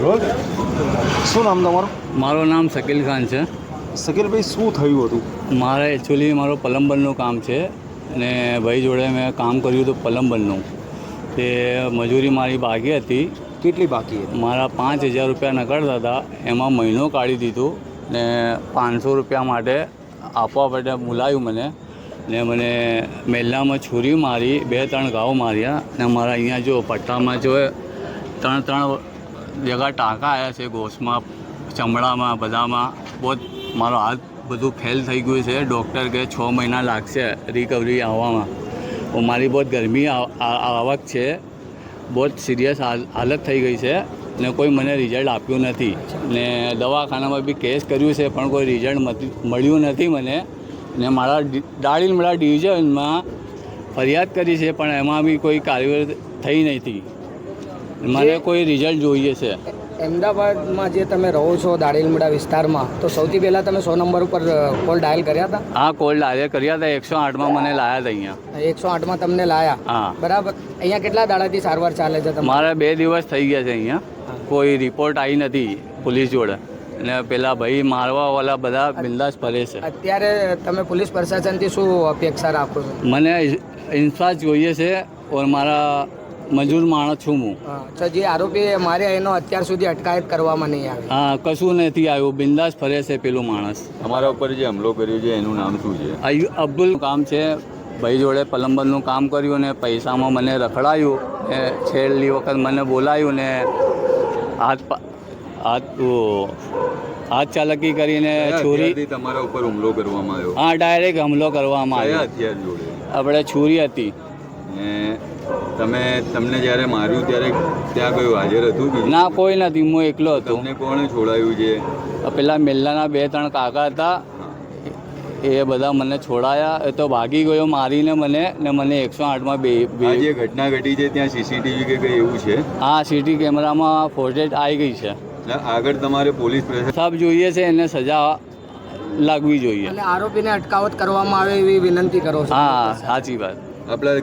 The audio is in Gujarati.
રોજ શું નામ તમારું? મારું નામ શકીલ ખાન છે. શકીલભાઈ, શું થયું હતું? મારે એકચ્યુઅલી મારું પ્લમ્બરનું કામ છે અને ભાઈ જોડે મેં કામ કર્યું હતું પ્લમ્બરનું. તે મજૂરી મારી બાકી હતી. કેટલી બાકી હતી? મારા 5,000 રૂપિયા નકળતા હતા, એમાં મહિનો કાઢી દીધું ને 500 રૂપિયા માટે આપવા માટે બોલાવ્યું મને ને મને મહિલામાં છુરી મારી, 2-3 ઘાવ માર્યા ને મારા અહીંયા જો પટ્ટામાં જો 3 જગા ટાંકા આવ્યા છે, ગોસમાં, ચમડામાં, બધામાં. બહુ મારો હાથ બધું ફેલ થઈ ગયું છે. ડૉક્ટર કે 6 મહિના લાગશે રિકવરી આવવામાં. મારી બહુ ગરમી આવક છે, બહુ સિરિયસ હાલત થઈ ગઈ છે ને કોઈ મને રિઝલ્ટ આપ્યું નથી ને દવાખાનામાં બી કેસ કર્યું છે પણ કોઈ રિઝલ્ટ મળ્યું નથી મને. ને મારા દાણીલીમડા ડિવિઝનમાં ફરિયાદ કરી છે પણ એમાં બી કોઈ કાર્યવાહી થઈ નથી. મને કોઈ રિઝલ્ટ જોઈએ છે. અમદાવાદમાં જે તમે રહો છો દાણીલીમડા વિસ્તારમાં, તો સૌથી પહેલાં તમે 100 નંબર ઉપર કોલ ડાયલ કર્યા હતા? હા, કોલ ડાયલ કર્યા હતા. 108માં મને લાયા હતા અહીંયા. 108માં તમને લાયા? હા, બરાબર. અહીંયા કેટલા દાડાથી સારવાર ચાલે છે? મારે 2 દિવસ થઈ ગયા છે અહીંયા. કોઈ રિપોર્ટ આવી નથી પોલીસ જોડે અને પેલા ભાઈ મારવાવાળા બધા બિંદાસ ફરે છે. અત્યારે તમે પોલીસ પ્રશાસનથી શું અપેક્ષા રાખો છો? મને ઇન્સાફ જોઈએ છે ઓર મારા મજૂર માણસ છું હું. તો જે આરોપી માર્યા એનો અત્યાર સુધી અટકાયત કરવામાં નહીં આવી? હા, કશું નથી આવ્યું. બિંદાસ ફરે છે પેલું માણસ. તમારા ઉપર જે હુમલો કર્યો છે એનું નામ શું છે? અબ્દુલ કામ છે. ભાઈ જોડે પ્લમ્બરનું કામ કર્યું ને પૈસામાં મને રખડાયું ને છેલ્લી વખત મને બોલાયું ને હાથ ચાલકી કરીને છુરી. તમારા ઉપર હુમલો કરવામાં આવ્યો? હા, ડાયરેક્ટ હુમલો કરવામાં આવ્યો. હથિયાર જોડે? આપણે છુરી હતી. ને તમને જ્યારે માર્યું ત્યારે ત્યાં કયું હાજર હતું? ના, કોઈ નથી. હું એકલો હતો. તમને કોણે છોડાયું છે? પેલા મેલ્લાના 2-3 કાકા હતા, એ બધા મને છોડાયા. એ તો ભાગી ગયો મારીને મને ને મને 108માં જે ઘટના ઘટી છે ત્યાં સીસીટીવી કે કંઈ એવું છે? હા, સીટી કેમેરામાં ફોટેજ આવી ગઈ છે. આગળ તમારે પોલીસ સબ જોઈએ છે, એને સજા લાગવી જોઈએ. અને આરોપીને અટકાવત કરવામાં આવે એવી વિનંતી કરો છો? હા, સાચી વાત. આપણા